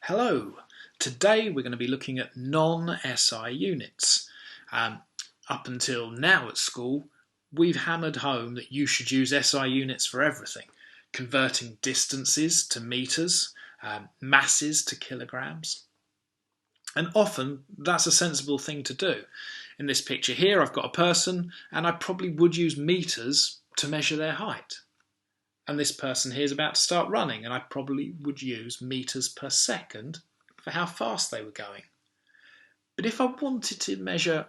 Hello, today we're going to be looking at non-SI units. Up until now at school, we've hammered home that you should use SI units for everything, converting distances to meters, masses to kilograms. And often that's a sensible thing to do. In this picture here, I've got a person, and I probably would use meters to measure their height. And this person here is about to start running, and I probably would use meters per second for how fast they were going. But if I wanted to measure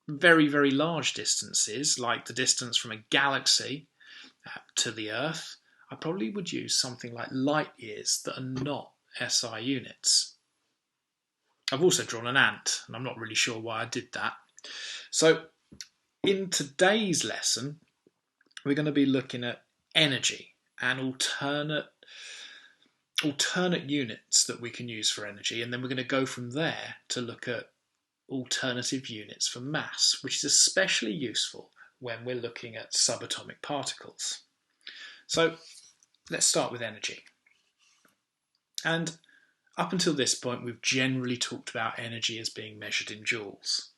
very, very large distances, like the distance from a galaxy to the Earth, I probably would use something like light years that are not SI units. I've also drawn an ant, and I'm not really sure why I did that. So in today's lesson, we're going to be looking at energy and alternate units that we can use for energy, and then we're going to go from there to look at alternative units for mass, which is especially useful when we're looking at subatomic particles. So let's start with energy. And up until this point, we've generally talked about energy as being measured in joules.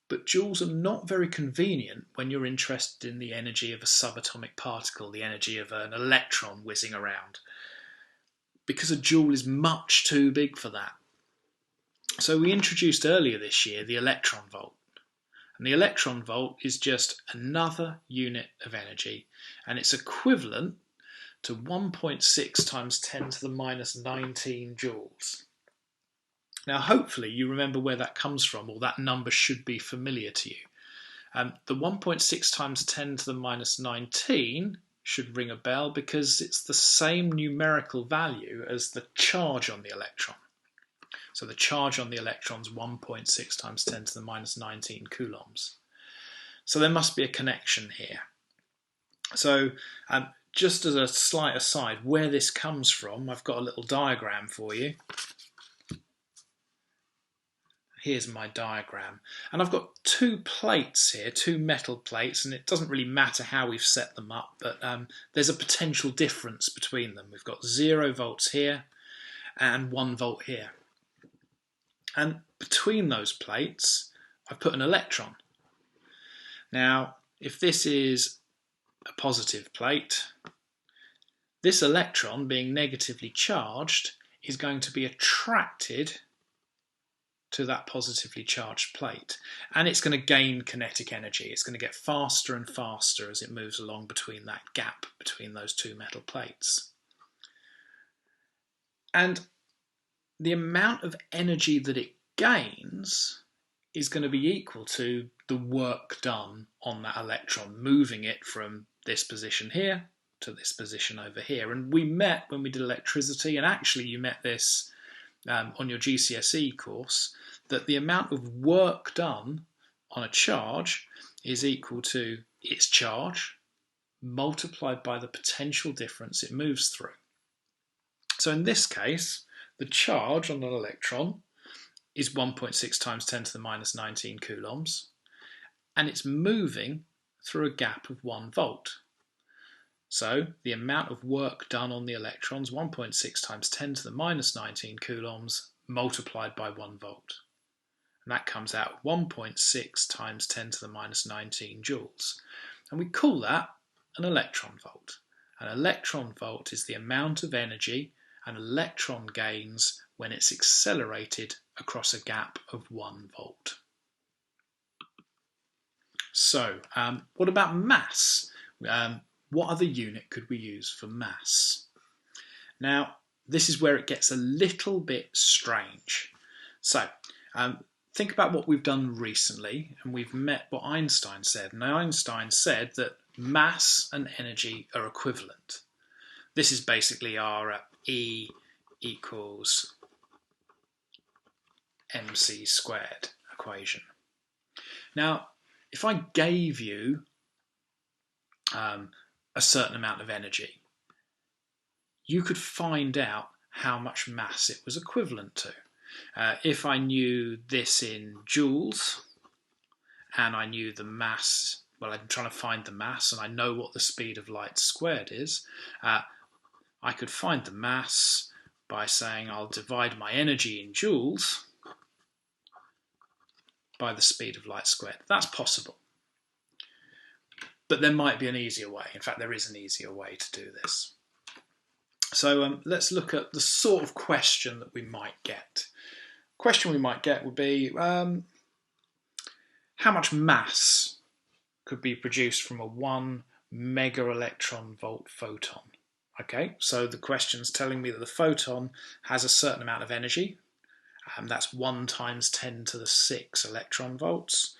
But joules are not very convenient when you're interested in the energy of a subatomic particle, the energy of an electron whizzing around, because a joule is much too big for that. So we introduced earlier this year the electron volt. And the electron volt is just another unit of energy, and it's equivalent to 1.6 times 10 to the minus 19 joules. Now, hopefully you remember where that comes from, or that number should be familiar to you. The 1.6 times 10 to the minus 19 should ring a bell because it's the same numerical value as the charge on the electron. So the charge on the electron is 1.6 times 10 to the minus 19 coulombs. So there must be a connection here. So just as a slight aside, where this comes from, I've got a little diagram for you. Here's my diagram, and I've got two plates here, two metal plates, and it doesn't really matter how we've set them up, but there's a potential difference between them. We've got 0 volts here and 1 volt here. And between those plates, I've put an electron. Now, if this is a positive plate, this electron, being negatively charged, is going to be attracted to that positively charged plate, and it's going to gain kinetic energy. It's going to get faster and faster as it moves along between that gap between those two metal plates. And the amount of energy that it gains is going to be equal to the work done on that electron, moving it from this position here to this position over here. And we met when we did electricity, and actually you met this on your GCSE course, that the amount of work done on a charge is equal to its charge multiplied by the potential difference it moves through. So in this case, the charge on an electron is 1.6 times 10 to the minus 19 coulombs, and it's moving through a gap of 1 volt. So the amount of work done on the electrons, 1.6 times 10 to the minus 19 coulombs multiplied by 1 volt. And that comes out 1.6 times 10 to the minus 19 joules. And we call that an electron volt. An electron volt is the amount of energy an electron gains when it's accelerated across a gap of 1 volt. So, what about mass? What other unit could we use for mass? Now, this is where it gets a little bit strange. So, think about what we've done recently, and we've met what Einstein said. And Einstein said that mass and energy are equivalent. This is basically our E equals mc squared equation. Now, if I gave you a certain amount of energy, you could find out how much mass it was equivalent to. If I knew this in joules, and I knew the mass, well, I'm trying to find the mass, and I know what the speed of light squared is, I could find the mass by saying I'll divide my energy in joules by the speed of light squared. That's possible. But there might be an easier way. In fact, there is an easier way to do this. So let's look at the sort of question that we might get. Question we might get would be, how much mass could be produced from a 1 mega electron volt photon? Okay, so the question's telling me that the photon has a certain amount of energy. That's 1 times 10 to the 6 electron volts.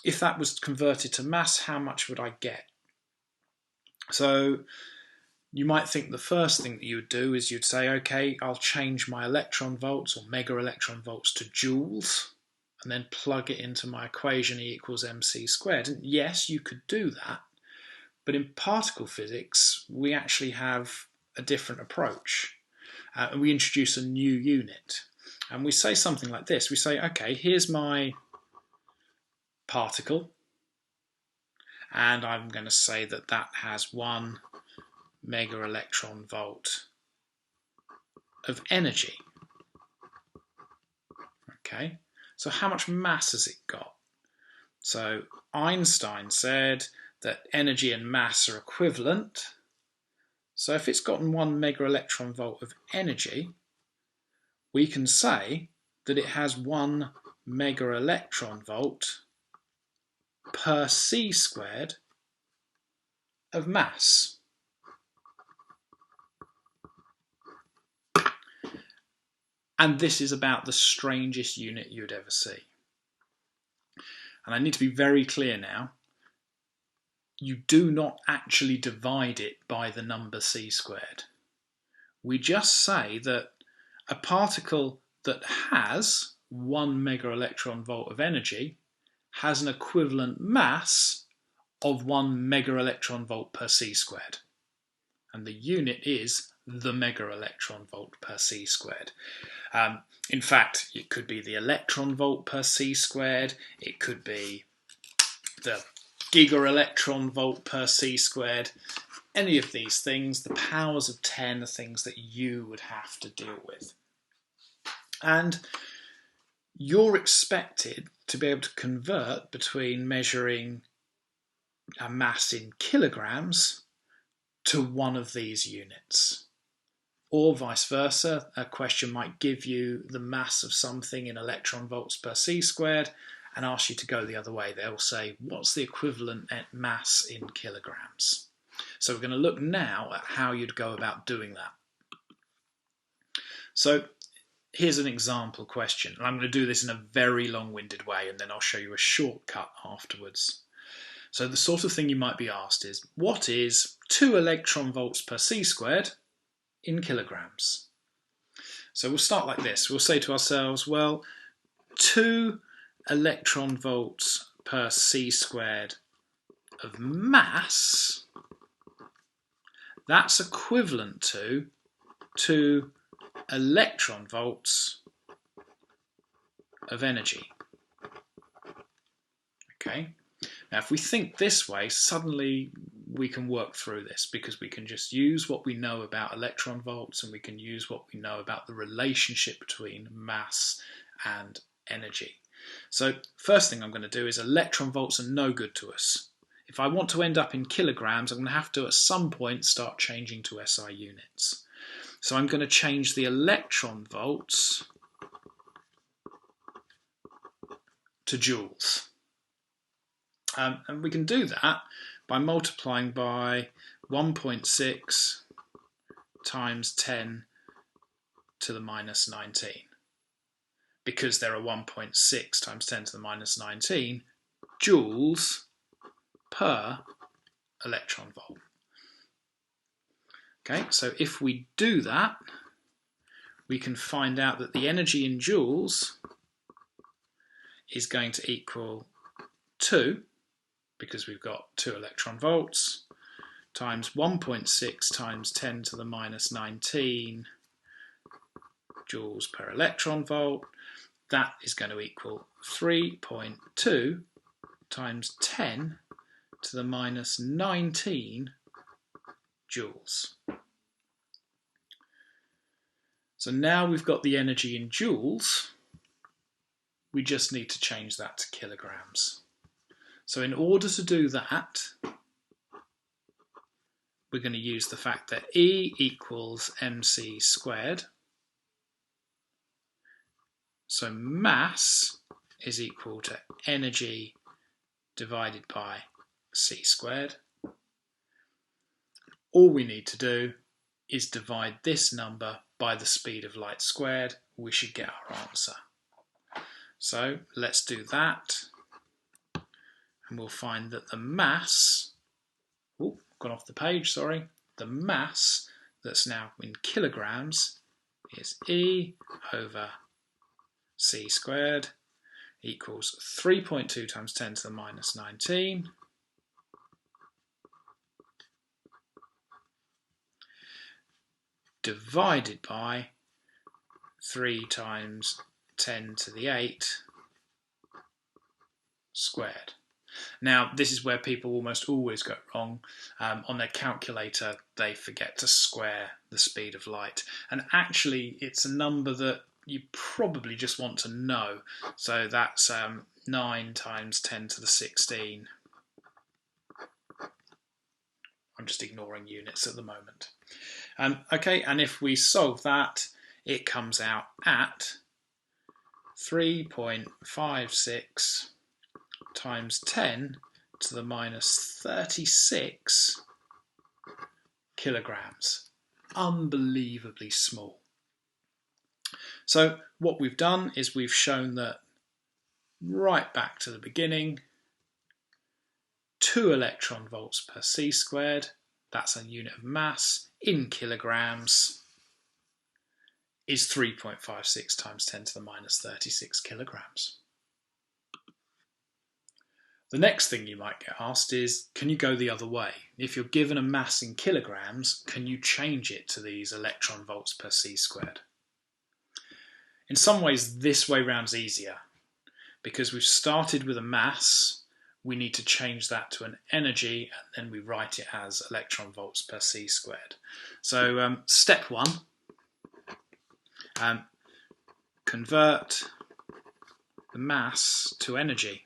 If that was converted to mass, how much would I get? So you might think the first thing that you would do is you'd say, okay, I'll change my electron volts or mega electron volts to joules and then plug it into my equation E equals mc squared. And yes, you could do that, but in particle physics, we actually have a different approach. And we introduce a new unit. And we say something like this. We say, okay, here's my particle, and I'm going to say that that has 1 mega electron volt of energy. Okay, so how much mass has it got? So Einstein said that energy and mass are equivalent. So if it's gotten 1 mega electron volt of energy, we can say that it has 1 mega electron volt per c squared of mass. And this is about the strangest unit you'd ever see. And I need to be very clear now. You do not actually divide it by the number c squared. We just say that a particle that has 1 mega electron volt of energy has an equivalent mass of 1 mega electron volt per c squared. And the unit is the mega electron volt per c squared. In fact, it could be the electron volt per c squared, it could be the giga electron volt per c squared. Any of these things, the powers of 10 are things that you would have to deal with. And you're expected to be able to convert between measuring a mass in kilograms to one of these units. Or vice versa, a question might give you the mass of something in electron volts per c squared and ask you to go the other way. They'll say, what's the equivalent mass in kilograms? So we're going to look now at how you'd go about doing that. So here's an example question, and I'm going to do this in a very long-winded way, and then I'll show you a shortcut afterwards. So the sort of thing you might be asked is, what is 2 electron volts per c squared in kilograms? So we'll start like this. We'll say to ourselves, well, 2 electron volts per c squared of mass, that's equivalent to 2 electron volts of energy. Okay, now if we think this way, suddenly we can work through this because we can just use what we know about electron volts and we can use what we know about the relationship between mass and energy. So first thing I'm going to do is electron volts are no good to us. If I want to end up in kilograms, I'm going to have to at some point start changing to SI units. So I'm going to change the electron volts to joules. And we can do that by multiplying by 1.6 times 10 to the minus 19. Because there are 1.6 times 10 to the minus 19 joules per electron volt. Okay, so if we do that, we can find out that the energy in joules is going to equal 2, because we've got 2 electron volts, times 1.6 times 10 to the minus 19 joules per electron volt. That is going to equal 3.2 times 10 to the minus 19 joules. So now we've got the energy in joules, we just need to change that to kilograms. So in order to do that, we're going to use the fact that E equals mc squared. So mass is equal to energy divided by c squared. All we need to do is divide this number by the speed of light squared. We should get our answer. So let's do that. And we'll find that the mass, gone off the page, sorry. The mass that's now in kilograms is E over c squared equals 3.2 times 10 to the minus 19 divided by 3 times 10 to the 8 squared. Now, this is where people almost always go wrong. On their calculator, they forget to square the speed of light. And actually, it's a number that you probably just want to know. So that's 9 times 10 to the 16. I'm just ignoring units at the moment. Okay, and if we solve that, it comes out at 3.56 times 10 to the minus 36 kilograms. Unbelievably small. So what we've done is we've shown that right back to the beginning, 2 electron volts per c squared, that's a unit of mass, in kilograms, is 3.56 times 10 to the minus 36 kilograms. The next thing you might get asked is, can you go the other way? If you're given a mass in kilograms, can you change it to these electron volts per c squared? In some ways, this way round's easier, because we've started with a mass, we need to change that to an energy, and then we write it as electron volts per c squared. So step 1, convert the mass to energy.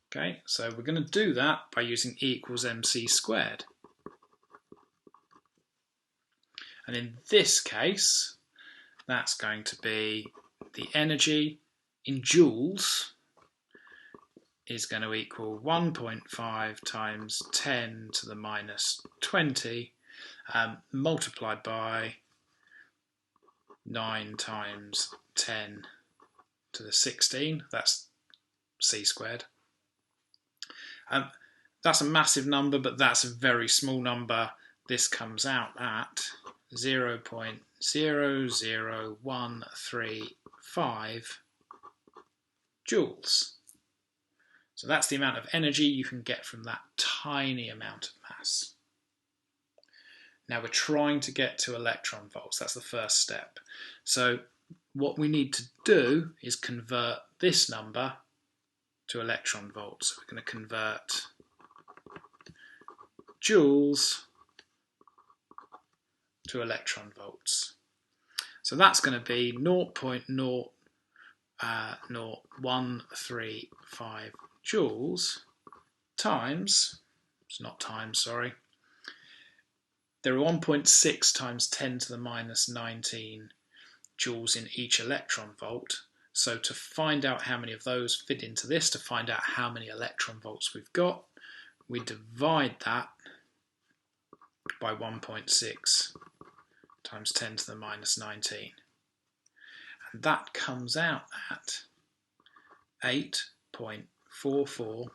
Okay, so we're going to do that by using E equals mc squared. And in this case, that's going to be the energy in joules is going to equal 1.5 times 10 to the minus 20 multiplied by 9 times 10 to the 16, that's c squared. That's a massive number, but that's a very small number. This comes out at 0.00135 joules. So that's the amount of energy you can get from that tiny amount of mass. Now we're trying to get to electron volts. That's the first step. So what we need to do is convert this number to electron volts. So we're going to convert joules to electron volts. So that's going to be 0.00135 joules times, it's not times, sorry, there are 1.6 times 10 to the minus 19 joules in each electron volt. So to find out how many of those fit into this, to find out how many electron volts we've got, we divide that by 1.6 times 10 to the minus 19. And that comes out at 8.44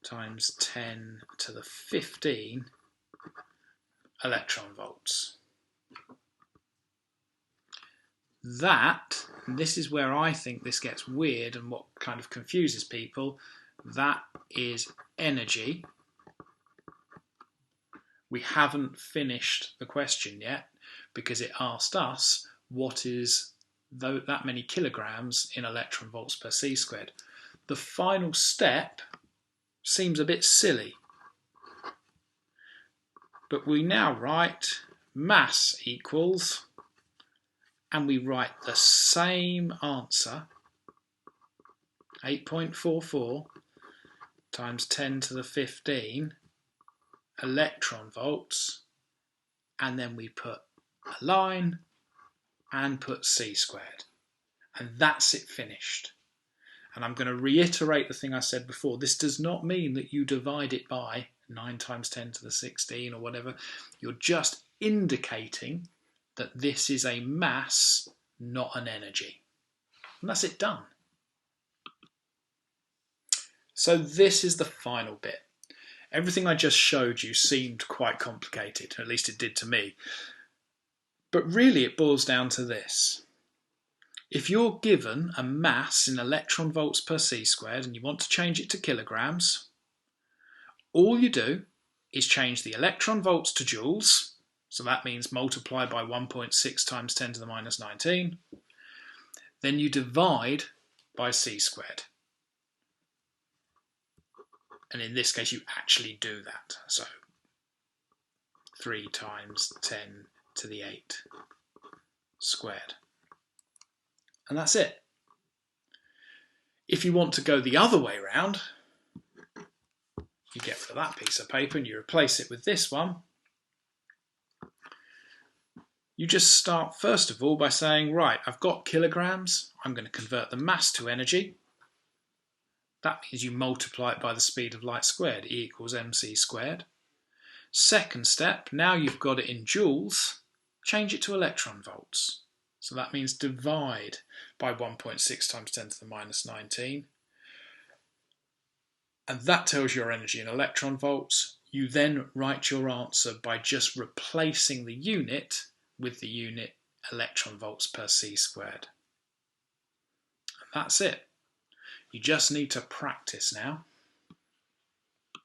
times 10 to the 15 electron volts. That, and this is where I think this gets weird and what kind of confuses people, that is energy. We haven't finished the question yet because it asked us what is that many kilograms in electron volts per c squared. The final step seems a bit silly, But we now write mass equals, and we write the same answer, 8.44 times 10 to the 15 electron volts, and then we put a line and put c squared. And that's it, finished. And I'm going to reiterate the thing I said before. This does not mean that you divide it by 9 times 10 to the 16 or whatever. You're just indicating that this is a mass, not an energy. And that's it, done. So this is the final bit. Everything I just showed you seemed quite complicated, at least it did to me. But really it boils down to this. If you're given a mass in electron volts per c squared and you want to change it to kilograms, all you do is change the electron volts to joules, so that means multiply by 1.6 times 10 to the minus 19, then you divide by c squared. And in this case you actually do that, so 3 times 10 to the 8 squared. And that's it. If you want to go the other way around, you get rid of that piece of paper and you replace it with this one. You just start first of all by saying, right, I've got kilograms, I'm going to convert the mass to energy. That means you multiply it by the speed of light squared, E equals mc squared. Second step, now you've got it in joules, change it to electron volts. So that means divide by 1.6 times 10 to the minus 19. And that tells you your energy in electron volts. You then write your answer by just replacing the unit with the unit electron volts per c squared. And that's it. You just need to practice now.